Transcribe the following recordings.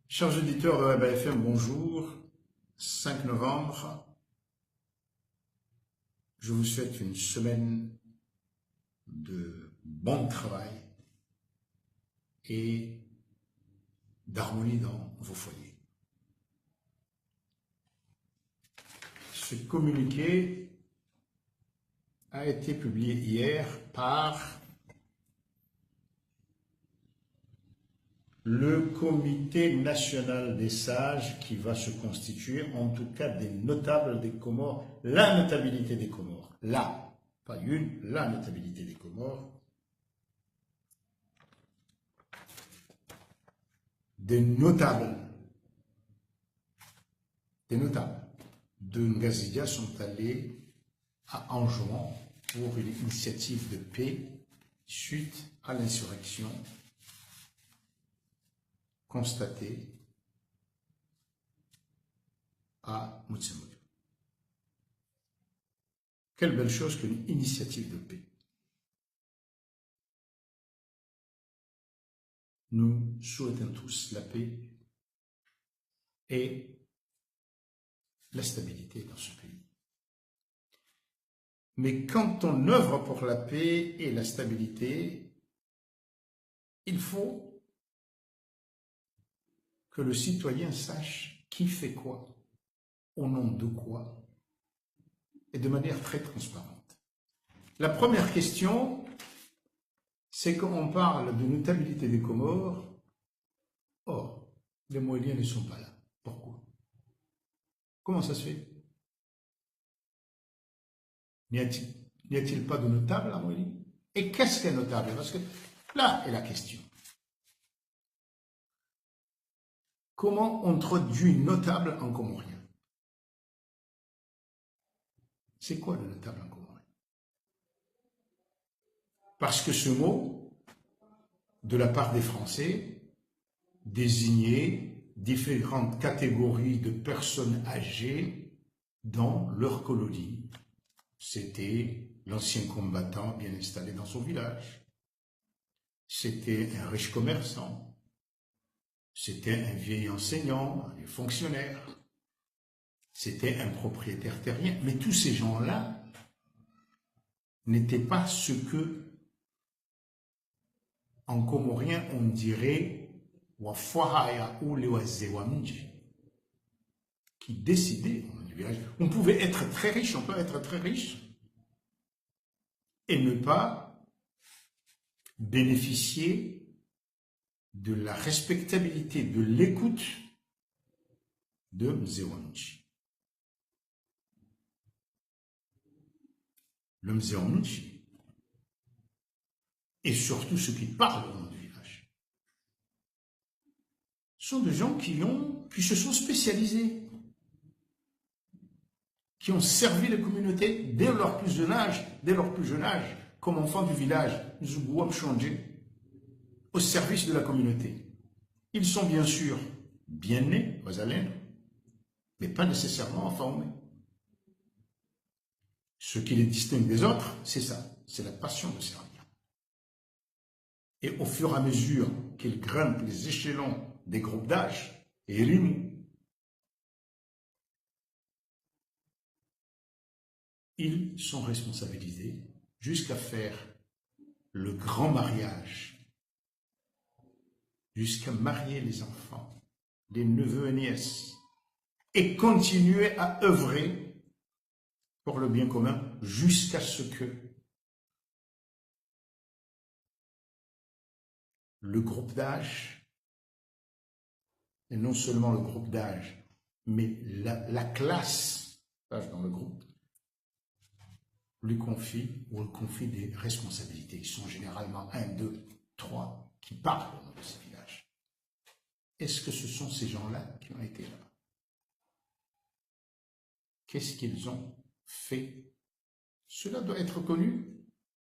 Chers auditeurs de la BFM, bonjour. 5 novembre, je vous souhaite une semaine de bon travail et d'harmonie dans vos foyers. Ce communiqué a été publié hier par le Comité national des sages qui va se constituer, en tout cas des notables des Comores, la notabilité des Comores, pas une, la notabilité des Comores, des notables de Ngazidia sont allés à Anjouan pour une initiative de paix suite à l'insurrection constatée à Mutsemoyo. Quelle belle chose qu'une initiative de paix. Nous souhaitons tous la paix et la stabilité dans ce pays. Mais quand on œuvre pour la paix et la stabilité, il faut que le citoyen sache qui fait quoi, au nom de quoi, et de manière très transparente. La première question, c'est qu'on parle de notabilité des Comores. Or, les Moéliens ne sont pas là. Pourquoi? Comment ça se fait? N'y a-t-il pas de notable à Moélie? Et qu'est-ce qu'un notable? Parce que là est la question. Comment on traduit notable en comorien? C'est quoi le notable en comorien? Parce que ce mot, de la part des Français, désignait différentes catégories de personnes âgées dans leur colonie. C'était l'ancien combattant bien installé dans son village. C'était un riche commerçant. C'était un vieil enseignant, un fonctionnaire. C'était un propriétaire terrien. Mais tous ces gens-là n'étaient pas ce que, en comorien, on dirait Wafwahaya ou Lewazewamji, qui décidaient du village. On pouvait être très riche, on peut être très riche, et ne pas bénéficier de la respectabilité, de l'écoute de Mzéwanji. Le Mzéwanji, et surtout ceux qui parlent au nom du village, sont des gens qui se sont spécialisés, qui ont servi les communautés dès leur plus jeune âge, comme enfants du village, au service de la communauté. Ils sont bien sûr bien nés, mais pas nécessairement informés. Ce qui les distingue des autres, c'est ça, c'est la passion de servir. Et au fur et à mesure qu'ils grimpent les échelons des groupes d'âge et éliments, ils sont responsabilisés jusqu'à faire le grand mariage, jusqu'à marier les enfants, les neveux et nièces, et continuer à œuvrer pour le bien commun jusqu'à ce que le groupe d'âge, et non seulement le groupe d'âge, mais la classe d'âge dans le groupe, lui confie des responsabilités. Ils sont généralement 1, 2, 3 qui parlent au nom de ces villages. Est-ce que ce sont ces gens-là qui ont été là? Qu'est-ce qu'ils ont fait? Cela doit être connu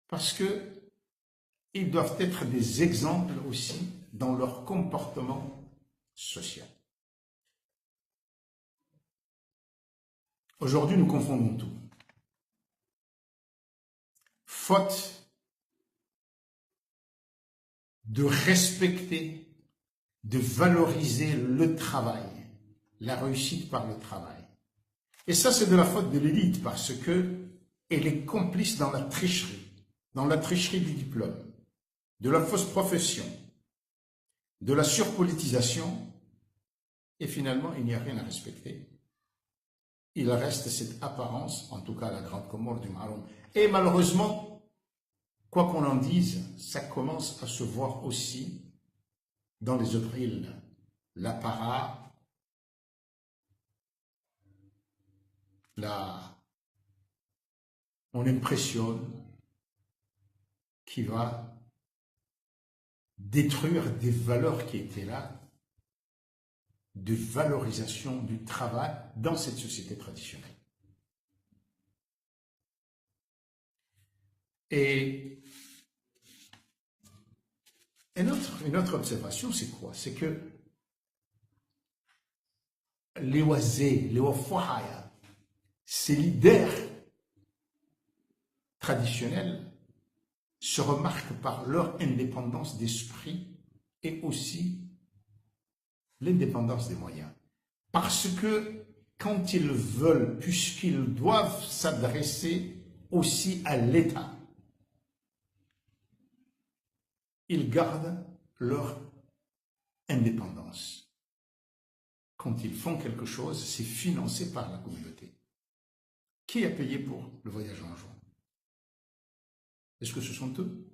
parce que ils doivent être des exemples aussi dans leur comportement social. Aujourd'hui, nous confondons tout. Faute de respecter de valoriser le travail, la réussite par le travail. Et ça, c'est de la faute de l'élite parce que elle est complice dans la tricherie du diplôme, de la fausse profession, de la surpolitisation, et finalement, il n'y a rien à respecter. Il reste cette apparence, en tout cas la Grande Comore du Maroc. Et malheureusement, quoi qu'on en dise, ça commence à se voir aussi dans les autres îles. L'apparat, on impressionne qui va détruire des valeurs qui étaient là, de valorisation du travail dans cette société traditionnelle. Et une autre observation, c'est quoi? C'est que les Wazé, les Wafouaya, ces leaders traditionnels se remarquent par leur indépendance d'esprit et aussi l'indépendance des moyens. Parce que quand ils veulent, puisqu'ils doivent s'adresser aussi à l'État, ils gardent leur indépendance. Quand ils font quelque chose, c'est financé par la communauté. Qui a payé pour le voyage en juin? Est-ce que ce sont eux?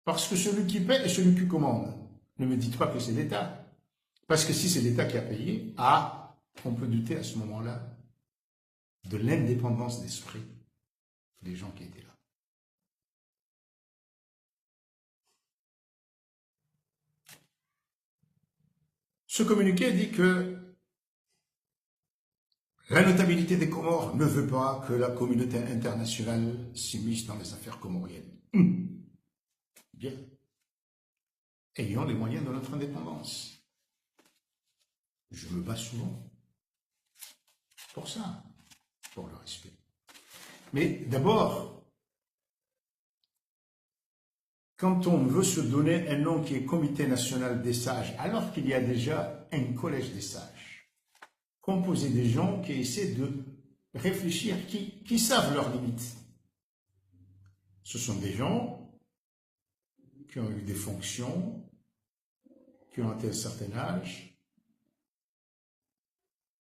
Parce que celui qui paie est celui qui commande. Ne me dites pas que c'est l'État. Parce que si c'est l'État qui a payé, on peut douter à ce moment-là de l'indépendance d'esprit des gens qui étaient là. Ce communiqué dit que la notabilité des Comores ne veut pas que la communauté internationale s'immisce dans les affaires comoriennes. Bien. Ayons les moyens de notre indépendance. Je me bats souvent pour ça, pour le respect. Mais d'abord, quand on veut se donner un nom qui est Comité national des sages, alors qu'il y a déjà un collège des sages, composé des gens qui essaient de réfléchir, qui savent leurs limites. Ce sont des gens qui ont eu des fonctions, qui ont atteint un certain âge,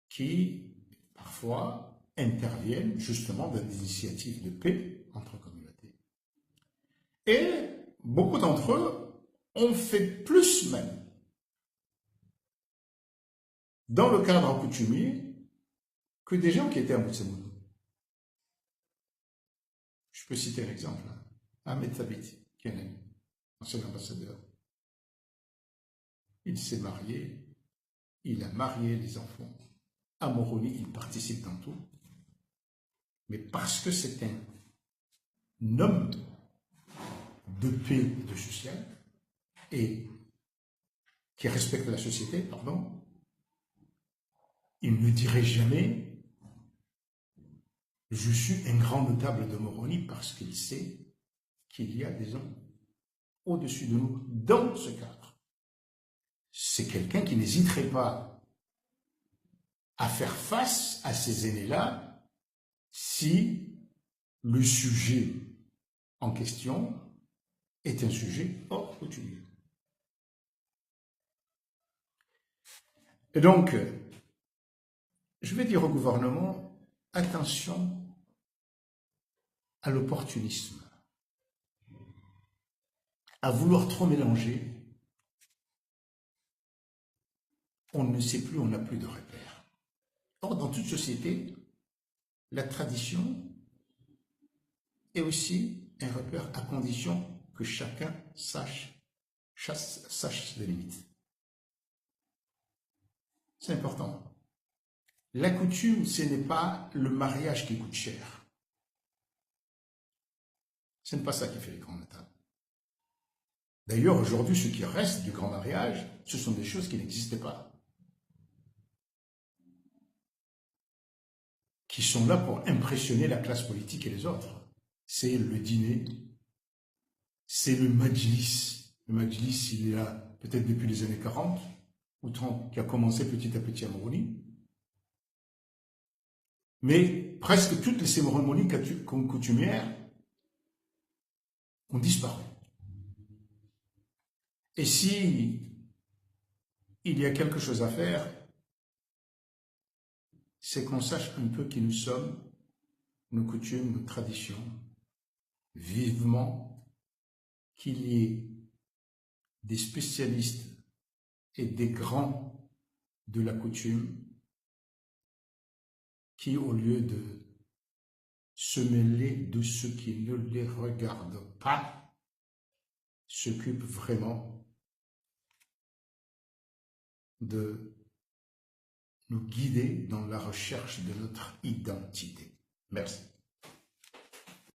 qui, parfois, interviennent justement dans des initiatives de paix entre communautés. Et beaucoup d'entre eux ont fait plus même dans le cadre coutumier que des gens qui étaient à Moutsemoudou. Je peux citer un exemple. Ahmed Thabit, qui est un ancien ambassadeur. Il s'est marié, il a marié les enfants. À Moroni, il participe dans tout. Mais parce que c'est un homme de paix et de social, et qui respecte la société, pardon, il ne dirait jamais « Je suis un grand notable de Moroni » parce qu'il sait qu'il y a des hommes au-dessus de nous dans ce cadre. C'est quelqu'un qui n'hésiterait pas à faire face à ces aînés-là si le sujet en question est un sujet hors coutumier. Et donc, je vais dire au gouvernement, attention à l'opportunisme, à vouloir trop mélanger. On ne sait plus, on n'a plus de repères. Or, dans toute société, la tradition est aussi un repère à condition que chacun sache ses limites. C'est important. La coutume, ce n'est pas le mariage qui coûte cher. Ce n'est pas ça qui fait les grands notables. D'ailleurs, aujourd'hui, ce qui reste du grand mariage, ce sont des choses qui n'existaient pas. Qui sont là pour impressionner la classe politique et les autres. C'est le dîner, c'est le majlis, Le Majlis, il est là peut-être depuis les années 40 ou 30, qui a commencé petit à petit à Moroni. Mais presque toutes les cérémonies coutumières ont disparu. Et si il y a quelque chose à faire, c'est qu'on sache un peu qui nous sommes, nos coutumes, nos traditions, vivement qu'il y ait des spécialistes et des grands de la coutume qui, au lieu de se mêler de ce qui ne les regarde pas, s'occupent vraiment de nous guider dans la recherche de notre identité. Merci.